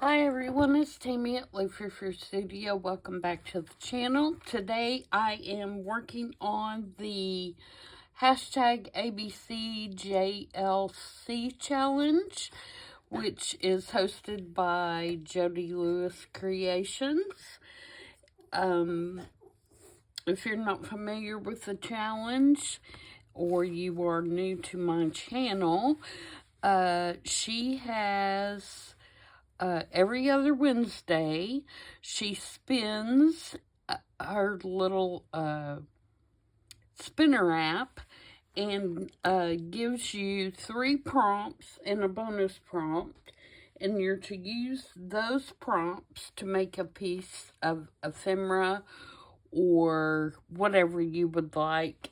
Hi everyone, it's Tammy at Frou-frou Studio. Welcome back to the channel. Today I am working on the hashtag ABCJLC challenge, which is hosted by Jody Lewis Creations. If you're not familiar with the challenge or you are new to my channel, she has every other Wednesday, she spins her little spinner app and gives you 3 prompts and a bonus prompt. And you're to use those prompts to make a piece of ephemera or whatever you would like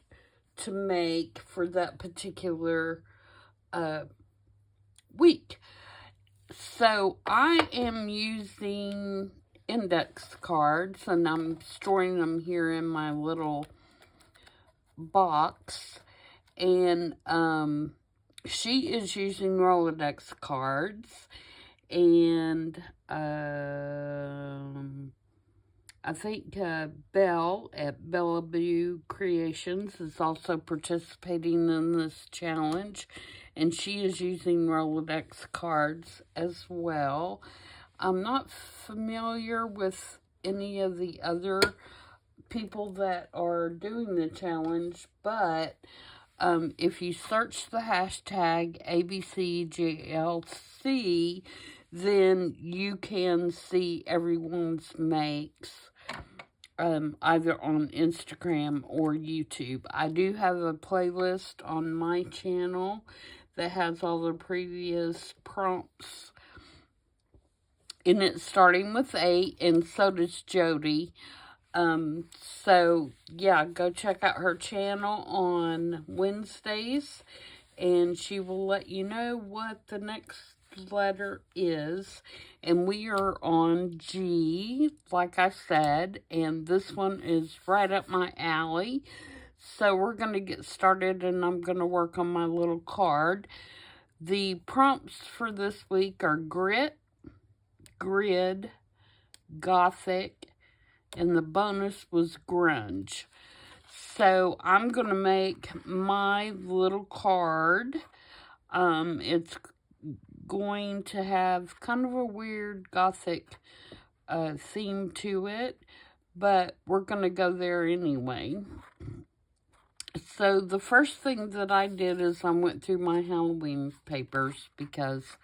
to make for that particular week. So I am using index cards and I'm storing them here in my little box. And she is using Rolodex cards. And I think Belle at Bellevue Creations is also participating in this challenge. And she is using Rolodex cards as well. I'm not familiar with any of the other people that are doing the challenge, but if you search the hashtag ABCJLC, then you can see everyone's makes either on Instagram or YouTube. I do have a playlist on my channel that has all the previous prompts in it, starting with 8, and so does Jody. So yeah, go check out her channel on Wednesdays, and she will let you know what the next letter is. And we are on G, like I said, and this one is right up my alley. So we're going to get started, and I'm going to work on my little card. The prompts for this week are grit, grid, gothic, and the bonus was grunge. So I'm going to make my little card. It's going to have kind of a weird gothic theme to it, but we're going to go there anyway. So the first thing that I did is I went through my Halloween papers because,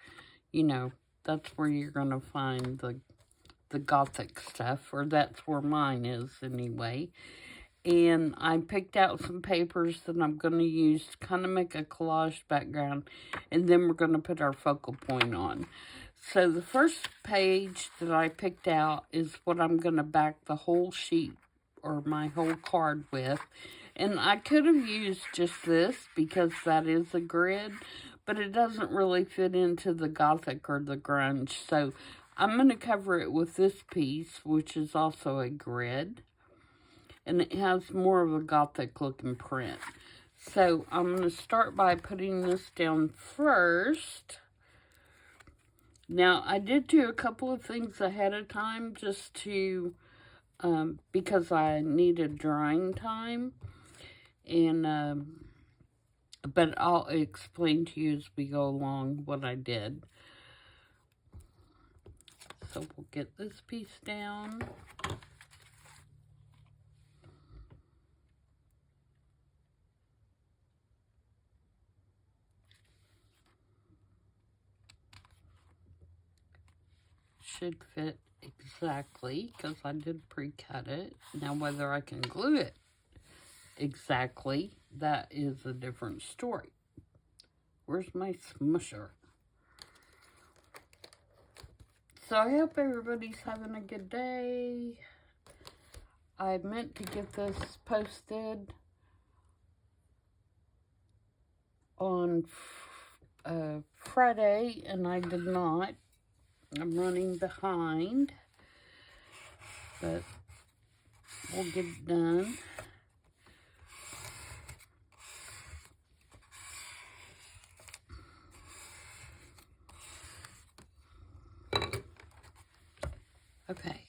you know, that's where you're going to find the gothic stuff, or that's where mine is anyway. And I picked out some papers that I'm going to use to kind of make a collage background, and then we're going to put our focal point on. So the first page that I picked out is what I'm going to back the whole sheet or my whole card with. And I could have used just this because that is a grid, but it doesn't really fit into the gothic or the grunge. So I'm going to cover it with this piece, which is also a grid. And it has more of a gothic looking print. So I'm going to start by putting this down first. Now, I did do a couple of things ahead of time just to, because I needed drying time. And, but I'll explain to you as we go along what I did. So we'll get this piece down. Should fit exactly because I did pre-cut it. Now whether I can glue it exactly, that is a different story. Where's my smusher? So I hope everybody's having a good day. I meant to get this posted on Friday, and I did not. I'm running behind, but we'll get it done. Okay.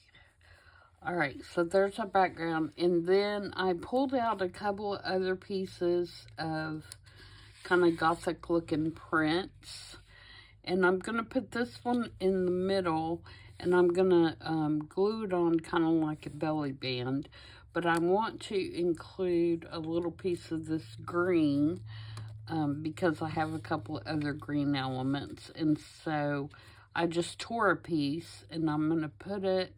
All right, so there's our background. And then I pulled out a couple of other pieces of kind of gothic looking prints. And I'm going to put this one in the middle, and I'm going to glue it on kind of like a belly band. But I want to include a little piece of this green because I have a couple of other green elements. And so I just tore a piece, and I'm going to put it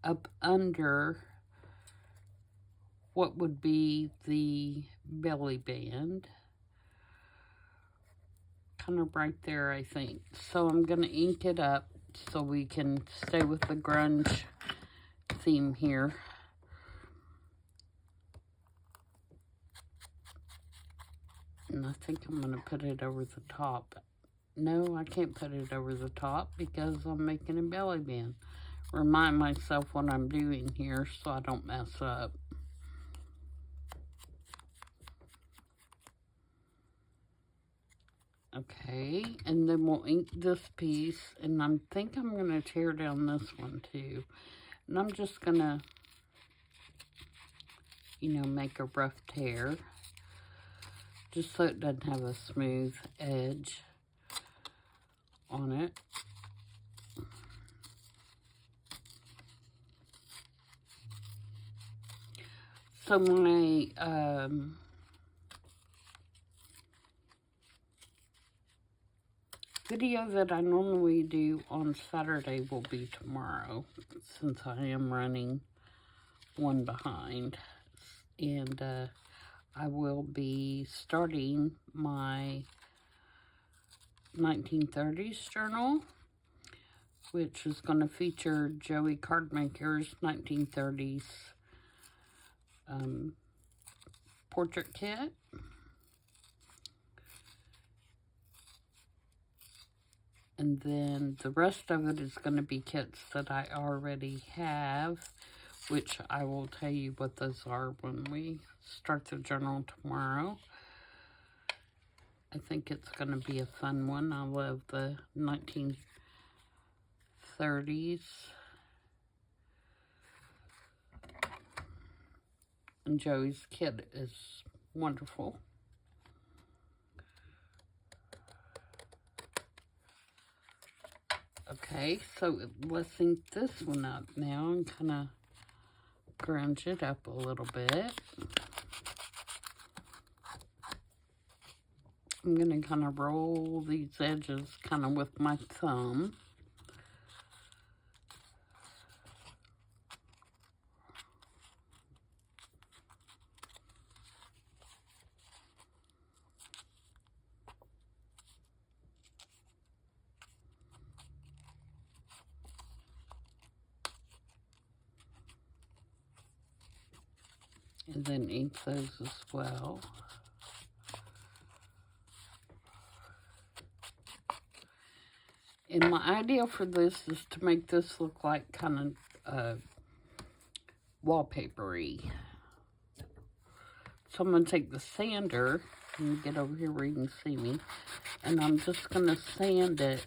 up under what would be the belly band. Kind of right there, I think. So I'm going to ink it up so we can stay with the grunge theme here. And I think I'm going to put it over the top. No, I can't put it over the top because I'm making a belly band. Remind myself what I'm doing here so I don't mess up. Okay, and then we'll ink this piece, and I think I'm going to tear down this one too. And I'm just going to, make a rough tear, just so it doesn't have a smooth edge on it. So my video that I normally do on Saturday will be tomorrow, since I am running one behind. And I will be starting my 1930s journal, which is going to feature Joey Cardmaker's 1930s portrait kit. And then the rest of it is going to be kits that I already have, which I will tell you what those are when we start the journal tomorrow. I think it's going to be a fun one. I love the 1930s. And Joey's kit is wonderful. Okay, so let's ink this one up now and kind of grunge it up a little bit. I'm going to kind of roll these edges kind of with my thumb. And then ink those as well. And my idea for this is to make this look like kind of wallpapery. So I'm going to take the sander, and get over here where you can see me, and I'm just going to sand it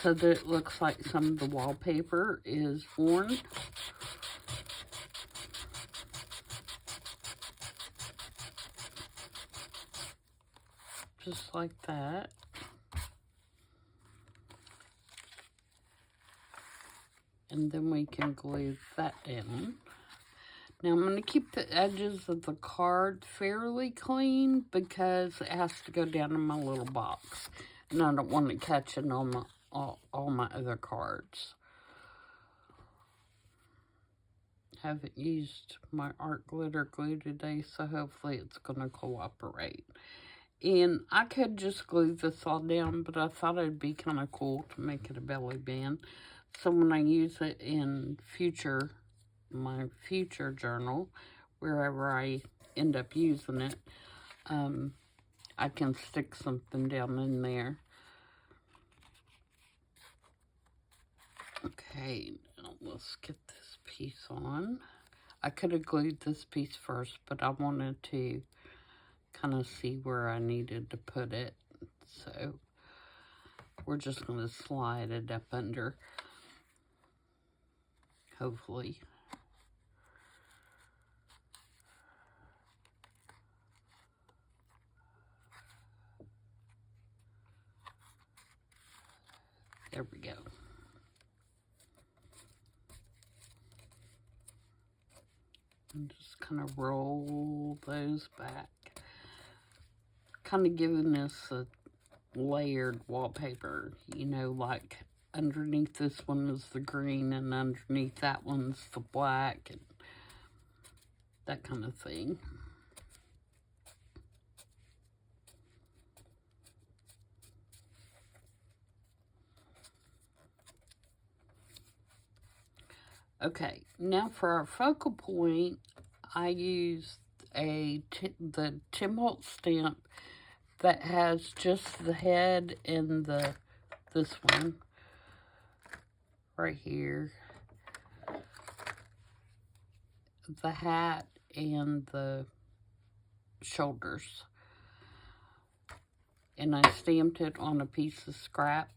so that it looks like some of the wallpaper is worn. Just like that. And then we can glue that down. Now I'm going to keep the edges of the card fairly clean because it has to go down in my little box. And I don't want it catching on all my other cards. Haven't used my art glitter glue today, so hopefully it's going to cooperate. And I could just glue this all down, but I thought it'd be kind of cool to make it a belly band. So when I use it in my future journal, wherever I end up using it, I can stick something down in there. Okay, now let's get this piece on. I could have glued this piece first, but I wanted to kind of see where I needed to put it. So we're just going to slide it up under. hopefully. There we go. And just kind of roll those back. Kind of giving this a layered wallpaper, you know, like underneath this one is the green and underneath that one's the black and that kind of thing. Okay, now for our focal point, I used the Tim Holtz stamp that has just the head and this one right here, the hat and the shoulders, and I stamped it on a piece of scrap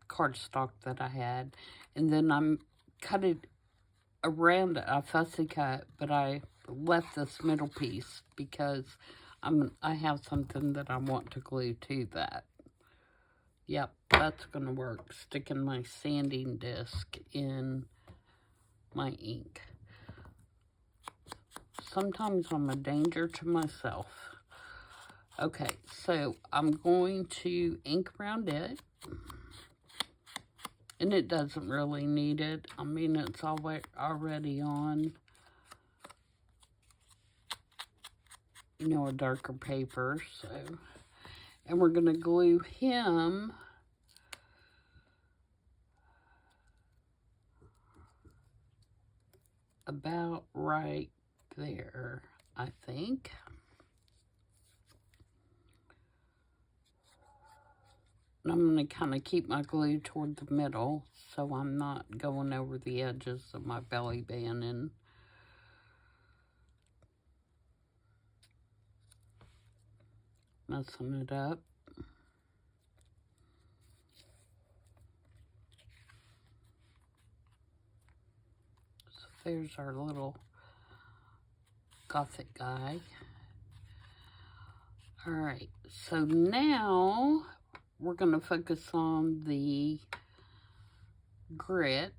cardstock that I had, and then I cut it around it. I fussy cut, but I left this middle piece because I have something that I want to glue to that. Yep, that's going to work. Sticking my sanding disc in my ink. Sometimes I'm a danger to myself. Okay, so I'm going to ink around it. And it doesn't really need it. I mean, it's already on, you know, a darker paper. So, and we're going to glue him about right there, I think. And I'm going to kind of keep my glue toward the middle so I'm not going over the edges of my belly band and messing it up. So there's our little gothic guy. Alright, so now we're going to focus on the grit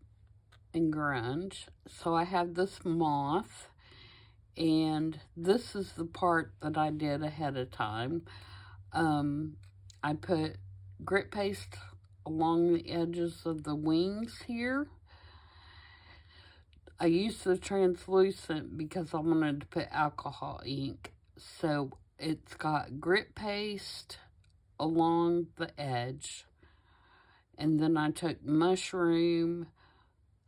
and grunge. So I have this moth, and this is the part that I did ahead of time. I put grit paste along the edges of the wings here. I used the translucent because I wanted to put alcohol ink. So it's got grit paste along the edge, and then I took mushroom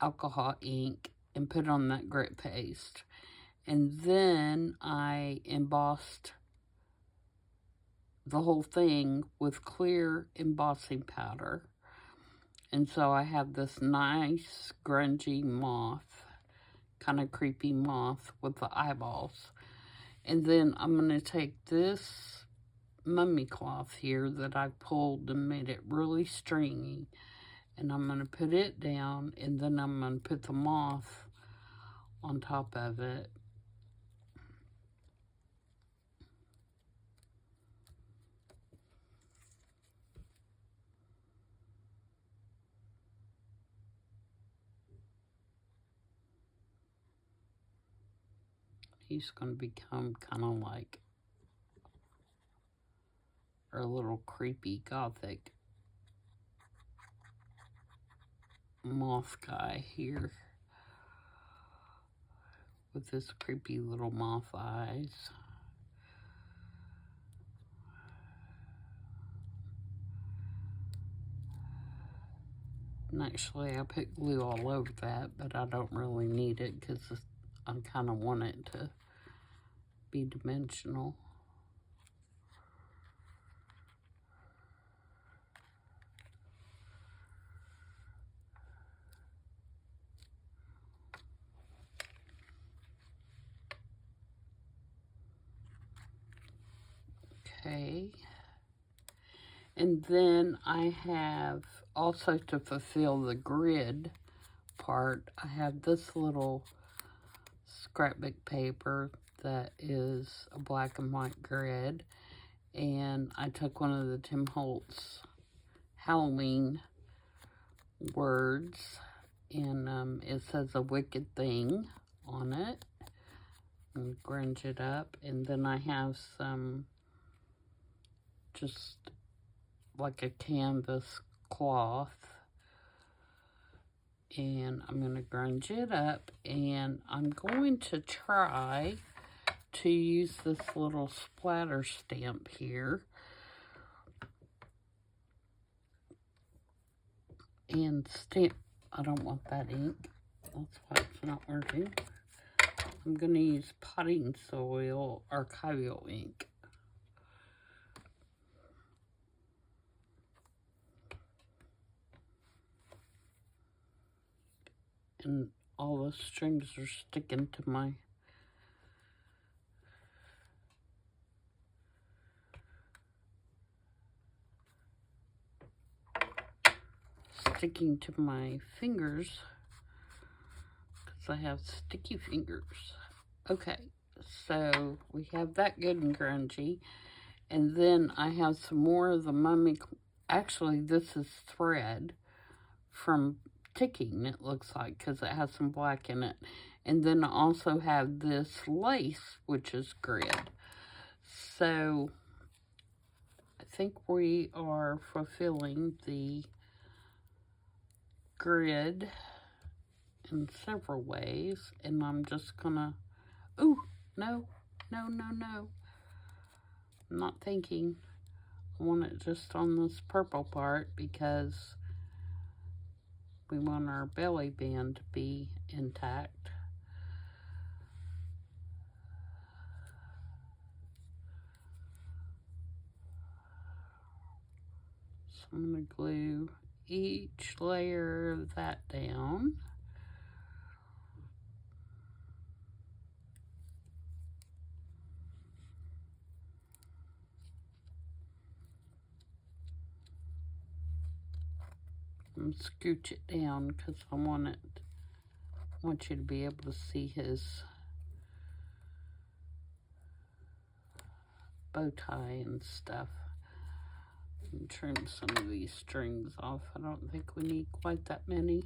alcohol ink and put on that grit paste, and then I embossed the whole thing with clear embossing powder. And so I have this nice grungy moth, kind of creepy moth with the eyeballs. And then I'm going to take this mummy cloth here that I pulled and made it really stringy, and I'm going to put it down, and then I'm going to put the moth on top of it. He's going to become kind of like our little creepy gothic moth guy here with his creepy little moth eyes. And actually I put glue all over that, but I don't really need it because I kind of want it to be dimensional. Okay, and then I have also to fulfill the grid part, I have this little scrapbook paper that is a black and white grid, and I took one of the Tim Holtz Halloween words, and it says a wicked thing on it, and grunge it up, and then I have some just like a canvas cloth, and I'm going to grunge it up, and I'm going to try to use this little splatter stamp here and stamp. I don't want that ink, that's why it's not working. I'm going to use potting soil archival ink. And all the strings are sticking to my fingers because I have sticky fingers. Okay, so we have that good and grungy, and then I have some more of the mummy. Actually, this is thread from ticking, it looks like, because it has some black in it. And then I also have this lace, which is grid. So I think we are fulfilling the grid in several ways, and I'm just gonna, ooh, no, I'm not thinking. I want it just on this purple part because we want our belly band to be intact. So I'm going to glue each layer of that down. And scooch it down because I want you to be able to see his bow tie and stuff. And trim some of these strings off. I don't think we need quite that many.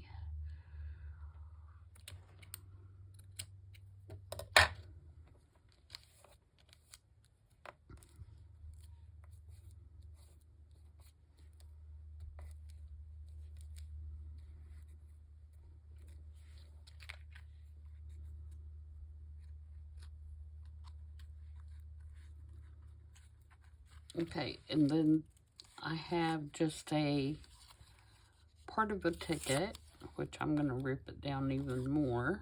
Okay, and then I have just a part of a ticket, which I'm going to rip it down even more.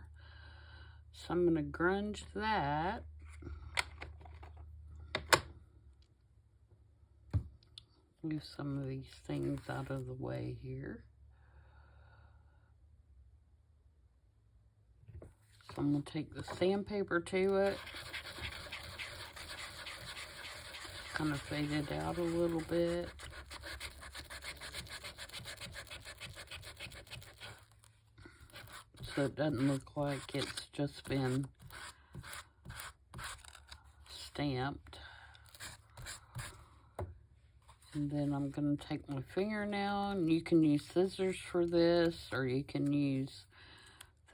So I'm going to grunge that. Move some of these things out of the way here. So I'm going to take the sandpaper to it. Kind of fade it out a little bit. So it doesn't look like it's just been stamped. And then I'm going to take my fingernail, and you can use scissors for this, or you can use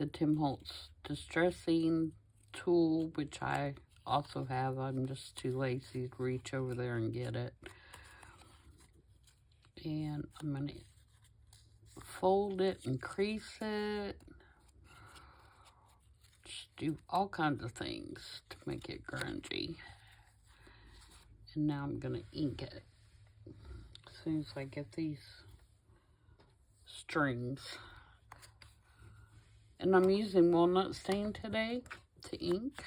the Tim Holtz distressing tool, which I also have. I'm just too lazy to reach over there and get it. And I'm going to fold it and crease it. Just do all kinds of things to make it grungy. And now I'm going to ink it as soon as I get these strings. And I'm using walnut stain today to ink,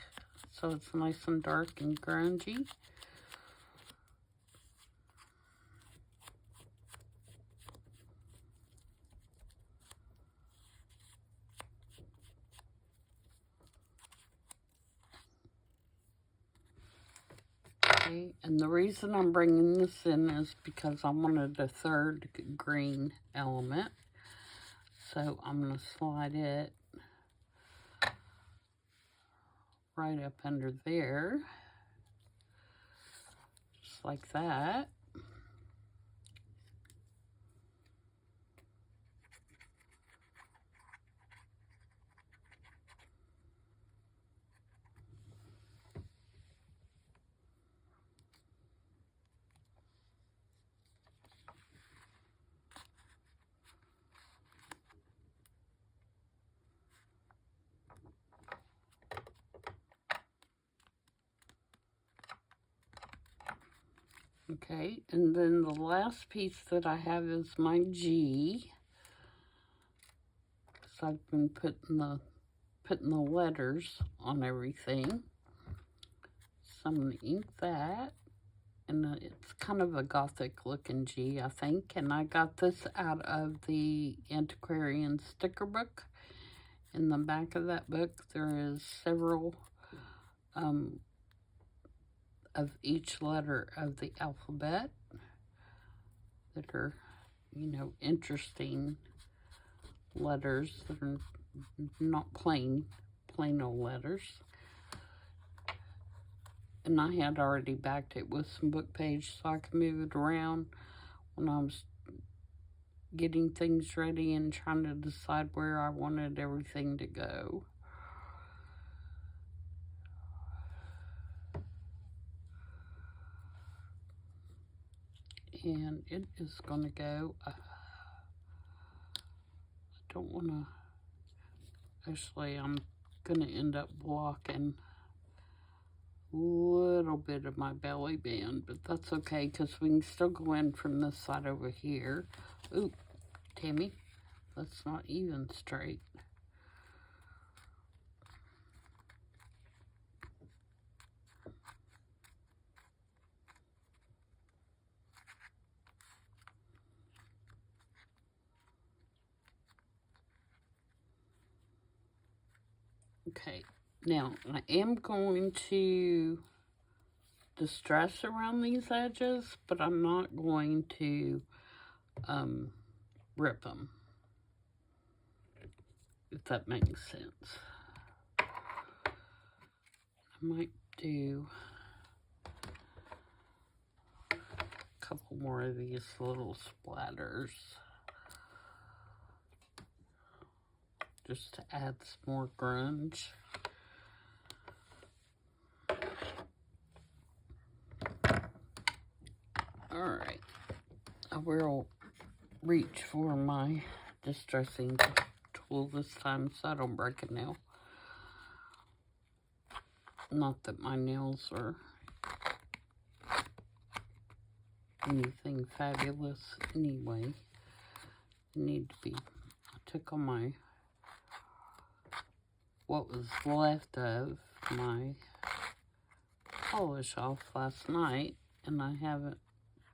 so it's nice and dark and grungy. Okay, and the reason I'm bringing this in is because I wanted a third green element. So I'm going to slide it right up under there, just like that. Okay, and then the last piece that I have is my G. So I've been putting the letters on everything. So I'm going to ink that. And it's kind of a gothic looking G, I think. And I got this out of the Antiquarian sticker book. In the back of that book, there is several of each letter of the alphabet that are, you know, interesting letters that are not plain old letters. And I had already backed it with some book page so I could move it around when I was getting things ready and trying to decide where I wanted everything to go. And it is going to go, I don't want to, actually I'm going to end up blocking a little bit of my belly band, but that's okay because we can still go in from this side over here. Ooh, Tammy, that's not even straight. Okay, now I am going to distress around these edges, but I'm not going to rip them, if that makes sense. I might do a couple more of these little splatters just to add some more grunge. Alright, I will reach for my distressing tool this time so I don't break a nail. Not that my nails are anything fabulous anyway. Need to be, I took on my, what was left of my polish off last night, and I haven't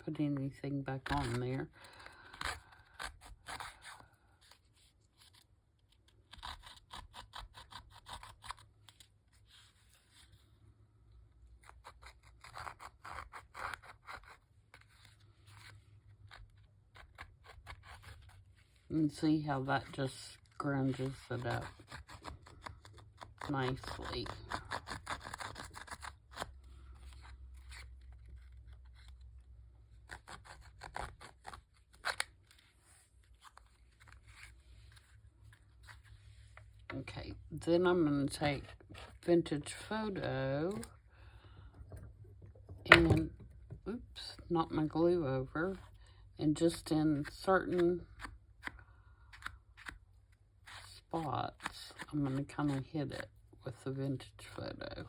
put anything back on there. And see how that just grunges it up nicely. Okay, then I'm going to take Vintage Photo and, oops, knock my glue over, and just in certain spots, I'm going to kind of hit it with the Vintage Photo.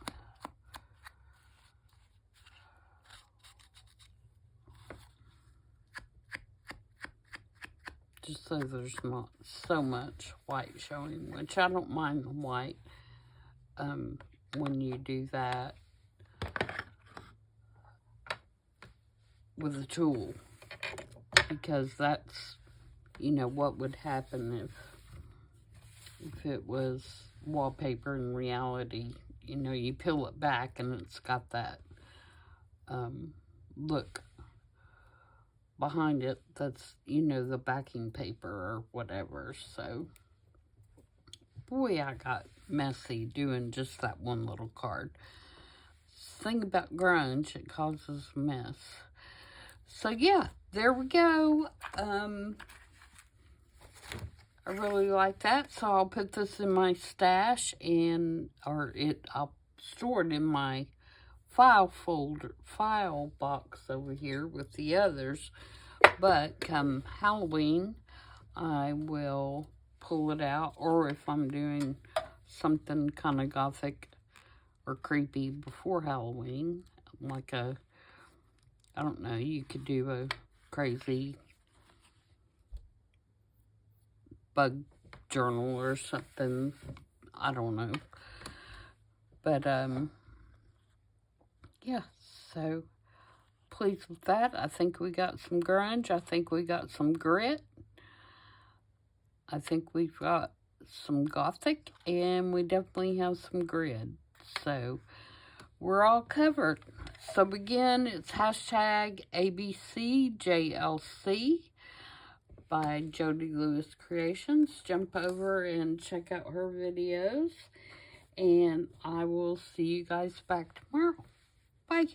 Just so there's not so much white showing, which I don't mind the white when you do that with a tool, because that's, you know, what would happen if it was wallpaper in reality. You know, you peel it back and it's got that look behind it that's, you know, the backing paper or whatever. So, boy, I got messy doing just that one little card. Thing about grunge, it causes a mess. So, yeah, there we go. I really like that, so I'll put this in my stash, I'll store it in my file box over here with the others. But come Halloween, I will pull it out, or if I'm doing something kind of gothic or creepy before Halloween, like I don't know, you could do a crazy bug journal or something. I don't know. But, yeah, so pleased with that. I think we got some grunge. I think we got some grit. I think we've got some gothic, and we definitely have some grid. So we're all covered. So again, it's hashtag ABCJLC by Jody Lewis Creations. Jump over and check out her videos. And I will see you guys back tomorrow. Bye.